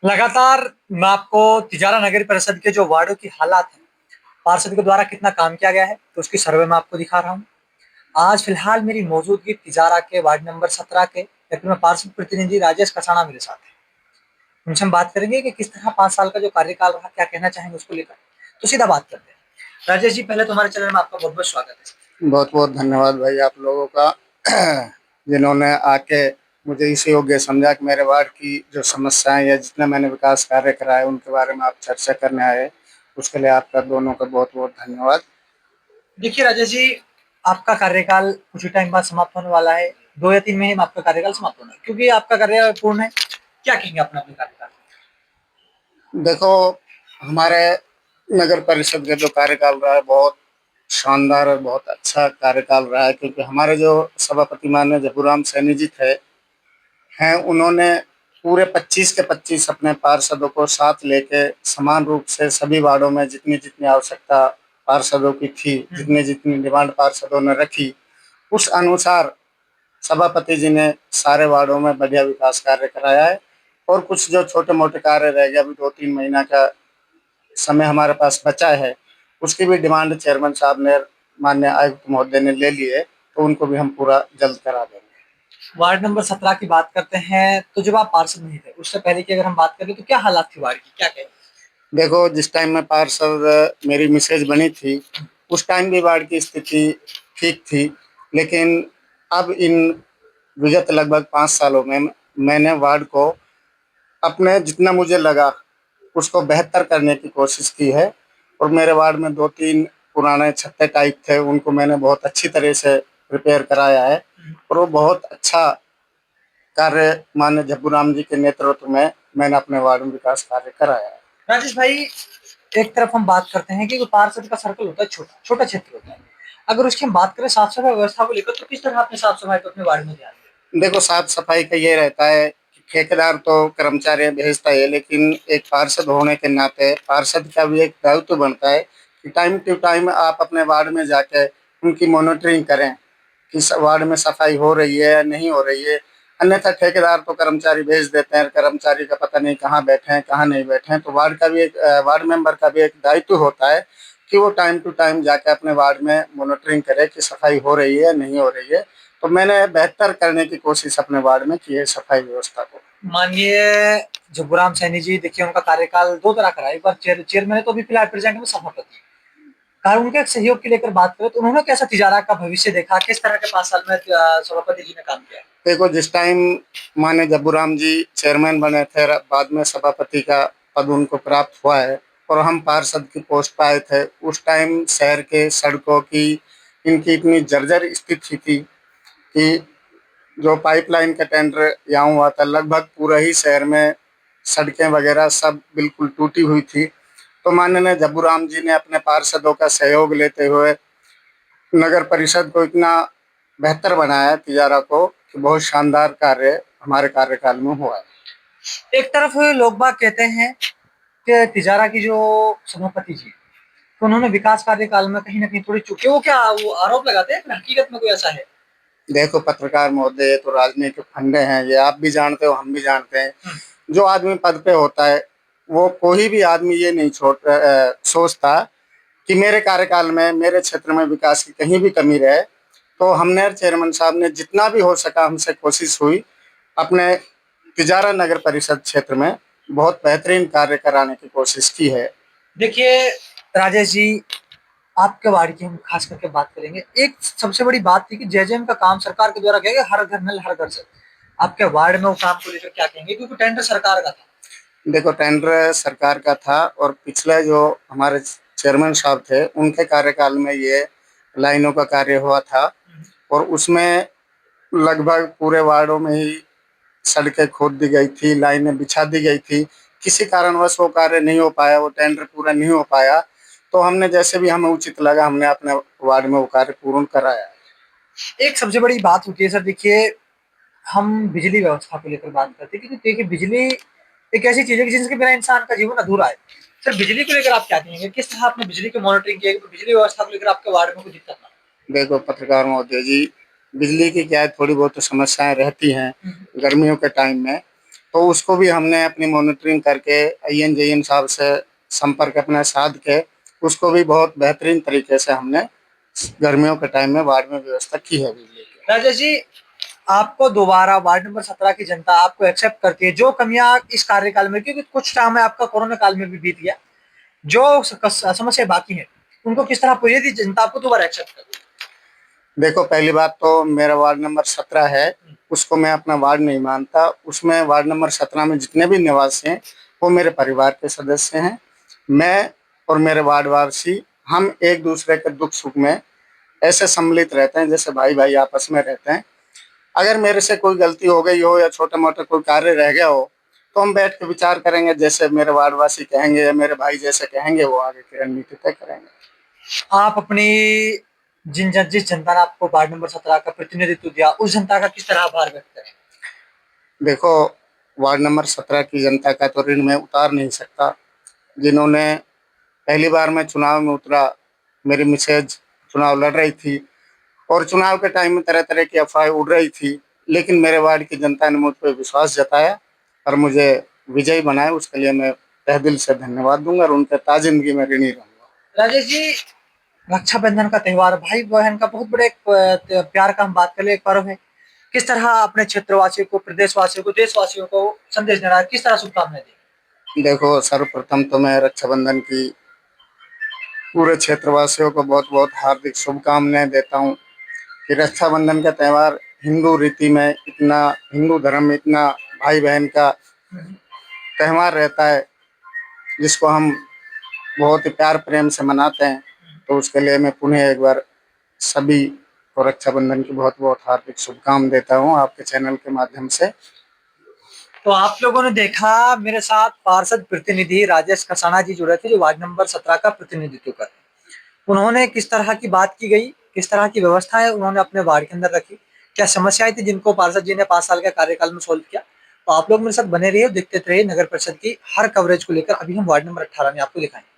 लगातार मैं आपको तिजारा नगर परिषद के जो वार्डों की हालात है, पार्षद के द्वारा कितना काम किया गया है, तो उसकी सर्वे मैं आपको दिखा रहा हूँ। आज फिलहाल मेरी मौजूदगी तिजारा के वार्ड नंबर 17 के में पार्षद प्रतिनिधि राजेश कसाना मेरे साथ है। उनसे हम बात करेंगे कि किस तरह 5 साल का जो कार्यकाल रहा, क्या कहना चाहेंगे उसको लेकर। तो सीधा बात करते हैं। राजेश जी, पहले तो हमारे चैनल में आपका बहुत-बहुत स्वागत है। बहुत बहुत धन्यवाद भाई आप लोगों का जिन्होंने आके मुझे इस योग्य समझा कि मेरे वार्ड की जो समस्याएं या जितना मैंने विकास कार्य करा है उनके बारे में आप चर्चा करने आए। उसके लिए आपका दोनों का बहुत बहुत धन्यवाद। देखिए राजेश जी, आपका कार्यकाल कुछ ही टाइम बाद समाप्त होने वाला है। 2 या 3 महीने में आपका कार्यकाल समाप्त होना है, क्योंकि आपका कार्यकाल पूर्ण है। क्या कहेंगे अपना अपने कार्यकाल? देखो, हमारे नगर परिषद का जो कार्यकाल रहा है बहुत शानदार और बहुत अच्छा कार्यकाल रहा है, क्योंकि हमारे जो सभापति माननीय जबूराम सैनी जी थे हैं, उन्होंने पूरे 25 के 25 अपने पार्षदों को साथ लेके समान रूप से सभी वार्डों में जितनी जितनी आवश्यकता पार्षदों की थी, जितनी जितनी डिमांड पार्षदों ने रखी, उस अनुसार सभापति जी ने सारे वार्डों में बढ़िया विकास कार्य कराया है। और कुछ जो छोटे मोटे कार्य रह गए, अभी 2-3 महीना का समय हमारे पास बचा है, उसकी भी डिमांड चेयरमैन साहब ने, माननीय आयुक्त महोदय ने ले ली है, तो उनको भी हम पूरा जल्द करा देंगे। वार्ड नंबर 17 की बात करते हैं, तो जब आप पार्षद नहीं थे, उससे पहले की अगर हम बात करें तो क्या हालात थी वार्ड की? क्या कहें? देखो, जिस टाइम में पार्षद मेरी मिसेज बनी थी, उस टाइम भी वार्ड की स्थिति ठीक थी, लेकिन अब इन विगत लगभग 5 सालों में मैंने वार्ड को अपने जितना मुझे लगा उसको बेहतर करने की कोशिश की है। और मेरे वार्ड में 2-3 पुराने छत्ते टाइप थे, उनको मैंने बहुत अच्छी तरह से रिपेयर कराया है। और वो बहुत अच्छा कार्य माननीय जब्बूराम जी के नेतृत्व में मैंने अपने वार्ड में विकास कार्य कराया है। राजेश भाई, एक तरफ हम बात करते हैं कि पार्षद का सर्कल होता है छोटा, छोटा क्षेत्र होता है। अगर उसकी हम बात करें साफ सफाई व्यवस्था को लेकर, तो किस तरह आपने साफ सफाई को अपने वार्ड में ध्यान दिया? देखो, साफ सफाई का ये रहता है कि ठेकेदार तो कर्मचारी भेजता है, लेकिन एक पार्षद होने के नाते पार्षद का भी एक दायित्व बनता है कि टाइम टू टाइम आप अपने वार्ड में जाके उनकी मॉनिटरिंग करें कि वार्ड में सफाई हो रही है या नहीं हो रही है। अन्यथा ठेकेदार तो कर्मचारी भेज देते हैं, कर्मचारी का पता नहीं कहाँ बैठे हैं कहाँ नहीं बैठे हैं। तो वार्ड का भी एक वार्ड मेंबर का भी एक दायित्व होता है कि वो टाइम टू टाइम जाके अपने वार्ड में मॉनिटरिंग करे कि सफाई हो रही है या नहीं हो रही है। तो मैंने बेहतर करने की कोशिश अपने वार्ड में की है सफाई व्यवस्था को। माननीय जबूराम सैनी जी, देखिए उनका कार्यकाल दो तरह का रहा है। एक बार चेयरमैन है, तो अभी फिलहाल प्रेजेंट में सभापति। कानून के सहयोग की लेकर बात करें तो उन्होंने कैसा तिजारा का भविष्य देखा, किस तरह के 5 साल में सभापति जी ने काम किया? देखो, जिस टाइम माननीय जब्बूराम जी चेयरमैन बने थे, बाद में सभापति का पद उनको प्राप्त हुआ है और हम पार्षद की पोस्ट पे आए थे, उस टाइम शहर के सड़कों की इनकी इतनी जर्जर स्थिति थी कि जो पाइपलाइन का टेंडर यहाँ हुआ था, लगभग पूरा ही शहर में सड़कें वगैरह सब बिल्कुल टूटी हुई थी। तो माननीय जब्बूराम जी ने अपने पार्षदों का सहयोग लेते हुए नगर परिषद को इतना बेहतर बनाया तिजारा को कि बहुत शानदार कार्य हमारे कार्यकाल में हुआ है। एक तरफ लोग बाग कहते हैं कि तिजारा की जो सभापति जी, तो उन्होंने विकास कार्यकाल में कहीं ना कहीं थोड़ी चूके, वो क्या वो आरोप लगाते हैं, हकीकत में कोई ऐसा है? देखो पत्रकार महोदय, ये तो राजनीतिक फंडे हैं, ये आप भी जानते हो हम भी जानते हैं। जो आदमी पद पे होता है, वो कोई भी आदमी ये नहीं सोचता कि मेरे कार्यकाल में मेरे क्षेत्र में विकास की कहीं भी कमी रहे। तो हमने चेयरमैन साहब ने जितना भी हो सका हमसे कोशिश हुई अपने तिजारा नगर परिषद क्षेत्र में बहुत बेहतरीन कार्य कराने की कोशिश की है। देखिए राजेश जी, आपके वार्ड की हम खास करके बात करेंगे। एक सबसे बड़ी बात थी कि जेजेएम का काम सरकार के द्वारा किया गया, हर घर नल हर घर जल। आपके वार्ड में वो काम को लेकर क्या कहेंगे, क्योंकि टेंडर सरकार का था? देखो, टेंडर सरकार का था और पिछले जो हमारे चेयरमैन साहब थे उनके कार्यकाल में ये लाइनों का कार्य हुआ था। और उसमें लगभग पूरे वार्डों में ही सड़कें खोद दी गई थी, लाइनें बिछा दी गई थी। किसी कारणवश वो कार्य नहीं हो पाया, वो टेंडर पूरा नहीं हो पाया। तो हमने जैसे भी हमें उचित लगा हमने अपने वार्ड में वो कार्य पूर्ण कराया। एक सबसे बड़ी बात होती है सर, देखिए हम बिजली व्यवस्था को लेकर बात करते हैं, क्योंकि देखिए बिजली एक ऐसी चीज है कि जिसके बिना इंसान का जीवन अधूरा है। सर, बिजली को लेकर आप क्या कहेंगे, किस तरह आपने बिजली की मॉनिटरिंग की है, तो बिजली व्यवस्था को लेकर आपके वार्ड में कोई दिक्कत ना? देखो पत्रकार महोदय जी, बिजली की क्या है, थोड़ी बहुत तो समस्याएं रहती हैं गर्मियों के टाइम में। तो उसको भी हमने अपनी मॉनिटरिंग करके INJN साहब से संपर्क अपना साध के उसको भी बहुत बेहतरीन तरीके से हमने गर्मियों के टाइम में वार्ड में व्यवस्था की है बिजली की। राजेश जी, आपको दोबारा वार्ड नंबर 17 की जनता आपको एक्सेप्ट करती है जो कमियां इस कार्यकाल में, क्योंकि कुछ टाइम में आपका कोरोना काल में भी बीत गया, जो समस्या बाकी है उनको किस तरह पूरी थी जनता आपको दोबारा एक्सेप्ट करती देखो, पहली बात तो मेरा वार्ड नंबर 17 है, उसको मैं अपना वार्ड नहीं मानता। उसमें वार्ड नंबर 17 में जितने भी निवासी हैं वो मेरे परिवार के सदस्य हैं। मैं और मेरे वार्डवासी हम एक दूसरे के दुख सुख में ऐसे सम्मिलित रहते हैं जैसे भाई भाई आपस में रहते हैं। अगर मेरे से कोई गलती हो गई हो या छोटा मोटा कोई कार्य रह गया हो तो हम बैठ के विचार करेंगे, जैसे मेरे वार्डवासी कहेंगे या मेरे भाई जैसे कहेंगे वो आगे की रणनीति तय करेंगे। है? आप अपनी जिस जनता ने आपको वार्ड नंबर 17 का प्रतिनिधित्व दिया उस जनता का किस तरह आभार व्यक्त करें? देखो, वार्ड नंबर 17 की जनता का तो ऋण मैं उतार नहीं सकता। जिन्होंने पहली बार मैं चुनाव में उतरा, मेरी मिसेज चुनाव लड़ रही थी और चुनाव के टाइम में तरह तरह की अफवाहें उड़ रही थी, लेकिन मेरे वार्ड की जनता ने मुझ पर विश्वास जताया और मुझे विजयी बनाया। उसके लिए मैं तहे दिल से धन्यवाद दूंगा और उनके ताजिंदगी में ऋणी रहूंगा। राजेश जी, रक्षाबंधन का त्योहार भाई बहन का बहुत बड़े एक प्यार का हम बात करें एक पर्व है। किस तरह अपने क्षेत्रवासियों को, प्रदेशवासियों को, देशवासियों को संदेश देना है, किस तरह शुभकामनाएं दें? देखो, सर्वप्रथम तो मैं रक्षाबंधन की पूरे क्षेत्रवासियों को बहुत बहुत हार्दिक शुभकामनाएं देता हूँ कि रक्षाबंधन का त्यौहार हिंदू रीति में इतना, हिंदू धर्म में इतना भाई बहन का त्यौहार रहता है जिसको हम बहुत ही प्यार प्रेम से मनाते हैं। तो उसके लिए मैं पुनः एक बार सभी को रक्षाबंधन की बहुत बहुत हार्दिक शुभकामनाएं देता हूँ आपके चैनल के माध्यम से। तो आप लोगों ने देखा, मेरे साथ पार्षद प्रतिनिधि राजेश कसाना जी जुड़े थे जो वार्ड नंबर 17 का प्रतिनिधित्व करते हैं। उन्होंने किस तरह की बात की गई, किस तरह की व्यवस्थाएं उन्होंने अपने वार्ड के अंदर रखी, क्या समस्याएं थी जिनको पार्षद जी ने 5 साल के कार्यकाल में सोल्व किया। तो आप लोग मेरे साथ बने रहिए, देखते रहिए नगर परिषद की हर कवरेज को लेकर। अभी हम वार्ड नंबर 18 में आपको दिखाएंगे।